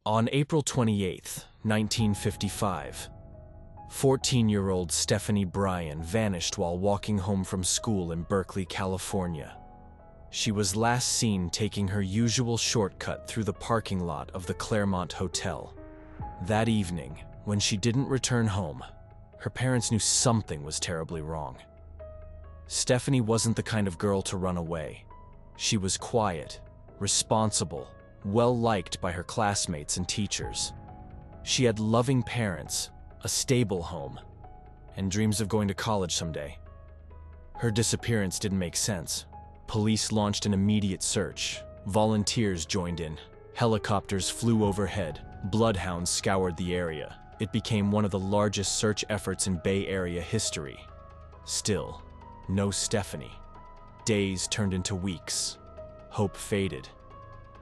On April 28, 1955, 14-year-old Stephanie Bryan vanished while walking home from school in Berkeley, California. She was last seen taking her usual shortcut through the parking lot of the Claremont Hotel. That evening, when she didn't return home, her parents knew something was terribly wrong. Stephanie wasn't the kind of girl to run away. She was quiet, responsible, well-liked by her classmates and teachers. She had loving parents, a stable home, and dreams of going to college someday. Her disappearance didn't make sense. Police launched an immediate search. Volunteers joined in. Helicopters flew overhead. Bloodhounds scoured the area. It became one of the largest search efforts in Bay Area history. Still, no Stephanie. Days turned into weeks. Hope faded.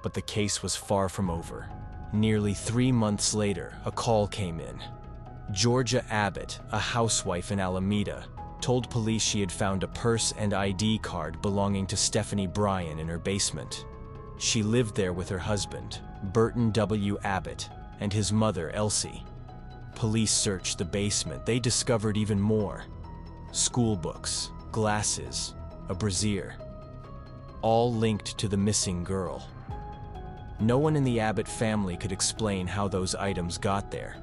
But the case was far from over. Nearly 3 months later, a call came in. Georgia Abbott, a housewife in Alameda, told police she had found a purse and ID card belonging to Stephanie Bryan in her basement. She lived there with her husband, Burton W. Abbott, and his mother, Elsie. Police searched the basement. They discovered even more. School books, glasses, a brassiere. All linked to the missing girl. No one in the Abbott family could explain how those items got there.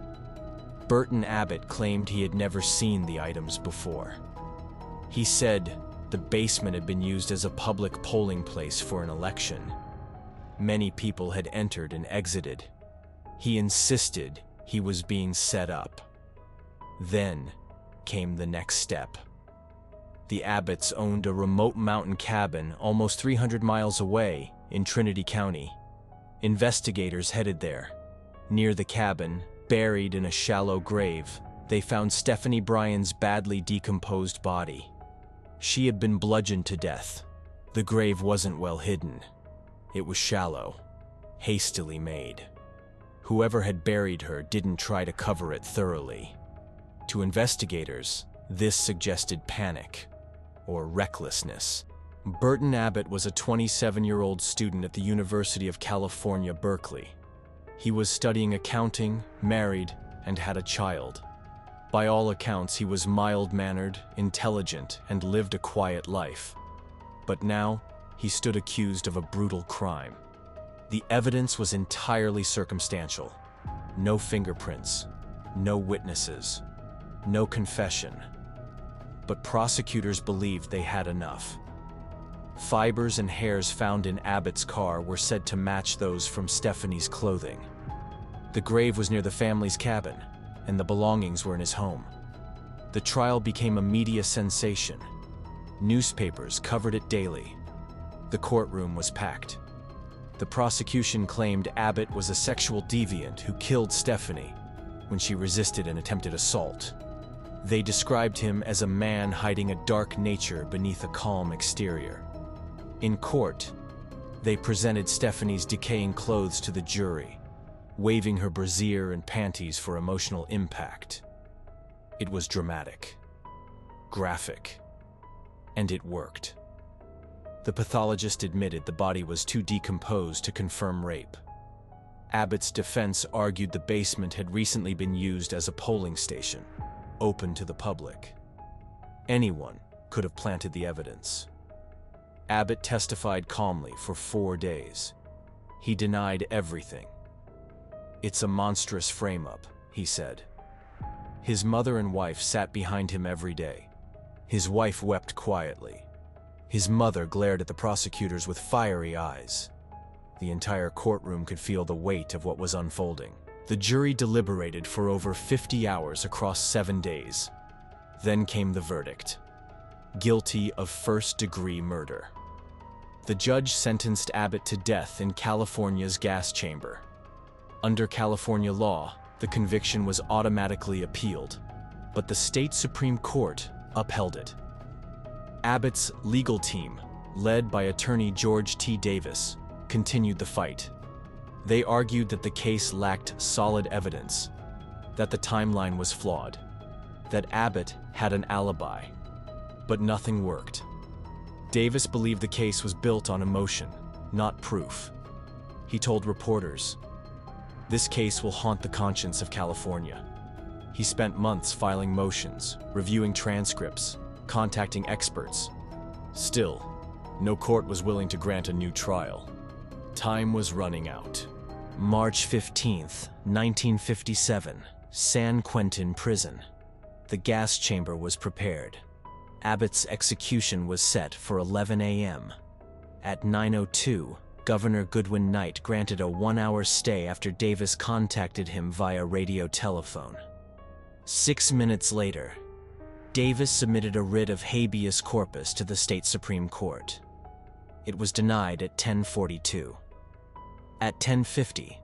Burton Abbott claimed he had never seen the items before. He said the basement had been used as a public polling place for an election. Many people had entered and exited. He insisted he was being set up. Then came the next step. The Abbotts owned a remote mountain cabin almost 300 miles away in Trinity County. Investigators headed there. Near the cabin, buried in a shallow grave, they found Stephanie Bryan's badly decomposed body. She had been bludgeoned to death. The grave wasn't well hidden. It was shallow, hastily made. Whoever had buried her didn't try to cover it thoroughly. To investigators, this suggested panic or recklessness. Burton Abbott was a 27-year-old student at the University of California, Berkeley. He was studying accounting, married, and had a child. By all accounts, he was mild-mannered, intelligent, and lived a quiet life. But now, he stood accused of a brutal crime. The evidence was entirely circumstantial. No fingerprints, no witnesses, no confession. But prosecutors believed they had enough. Fibers and hairs found in Abbott's car were said to match those from Stephanie's clothing. The grave was near the family's cabin, and the belongings were in his home. The trial became a media sensation. Newspapers covered it daily. The courtroom was packed. The prosecution claimed Abbott was a sexual deviant who killed Stephanie when she resisted an attempted assault. They described him as a man hiding a dark nature beneath a calm exterior. In court, they presented Stephanie's decaying clothes to the jury, waving her brassiere and panties for emotional impact. It was dramatic, graphic, and it worked. The pathologist admitted the body was too decomposed to confirm rape. Abbott's defense argued the basement had recently been used as a polling station, open to the public. Anyone could have planted the evidence. Abbott testified calmly for 4 days. He denied everything. "It's a monstrous frame-up," he said. His mother and wife sat behind him every day. His wife wept quietly. His mother glared at the prosecutors with fiery eyes. The entire courtroom could feel the weight of what was unfolding. The jury deliberated for over 50 hours across 7 days. Then came the verdict: guilty of first-degree murder. The judge sentenced Abbott to death in California's gas chamber. Under California law, the conviction was automatically appealed, but the state Supreme Court upheld it. Abbott's legal team, led by attorney George T. Davis, continued the fight. They argued that the case lacked solid evidence, that the timeline was flawed, that Abbott had an alibi, but nothing worked. Davis believed the case was built on emotion, not proof. He told reporters, This case will haunt the conscience of California. He spent months filing motions, reviewing transcripts, contacting experts. Still, no court was willing to grant a new trial. Time was running out. March 15th, 1957, San Quentin Prison. The gas chamber was prepared. Abbott's execution was set for 11 a.m. At 9:02, Governor Goodwin Knight granted a 1-hour stay after Davis contacted him via radio telephone. 6 minutes later, Davis submitted a writ of habeas corpus to the state Supreme Court. It was denied at 10:42. At 10:50,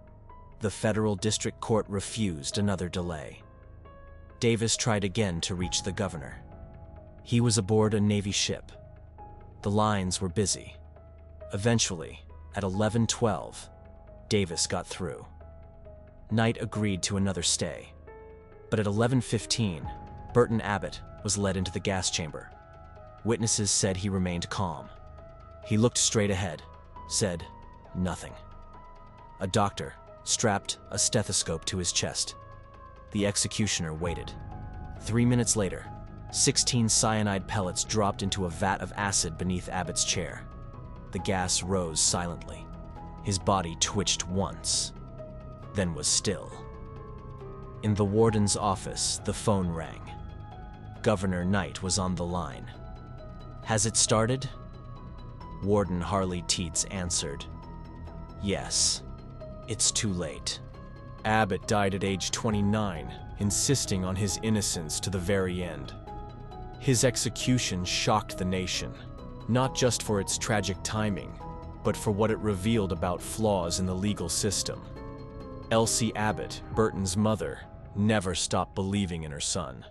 the federal district court refused another delay. Davis tried again to reach the governor. He was aboard a Navy ship. The lines were busy. Eventually, at 11:12, Davis got through. Knight agreed to another stay. But at 11:15, Burton Abbott was led into the gas chamber. Witnesses said he remained calm. He looked straight ahead, said nothing. A doctor strapped a stethoscope to his chest. The executioner waited. 3 minutes later, 16 cyanide pellets dropped into a vat of acid beneath Abbott's chair. The gas rose silently. His body twitched once, then was still. In the warden's office, the phone rang. Governor Knight was on the line. "Has it started?" Warden Harley Teets answered, "Yes, it's too late." Abbott died at age 29, insisting on his innocence to the very end. His execution shocked the nation, not just for its tragic timing, but for what it revealed about flaws in the legal system. Elsie Abbott, Burton's mother, never stopped believing in her son.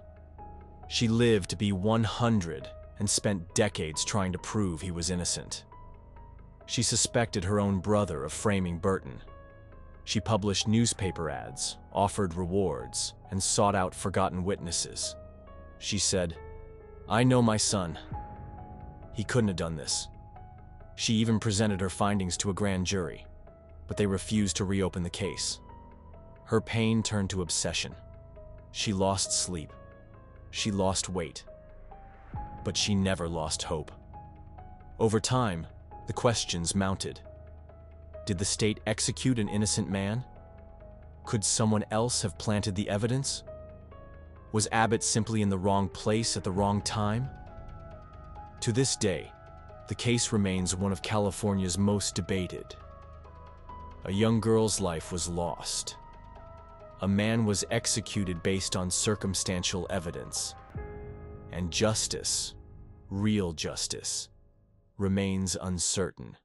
She lived to be 100 and spent decades trying to prove he was innocent. She suspected her own brother of framing Burton. She published newspaper ads, offered rewards, and sought out forgotten witnesses. She said, "I know my son. He couldn't have done this." She even presented her findings to a grand jury, but they refused to reopen the case. Her pain turned to obsession. She lost sleep. She lost weight. But she never lost hope. Over time, the questions mounted. Did the state execute an innocent man? Could someone else have planted the evidence? Was Abbott simply in the wrong place at the wrong time? To this day, the case remains one of California's most debated. A young girl's life was lost. A man was executed based on circumstantial evidence. And justice, real justice, remains uncertain.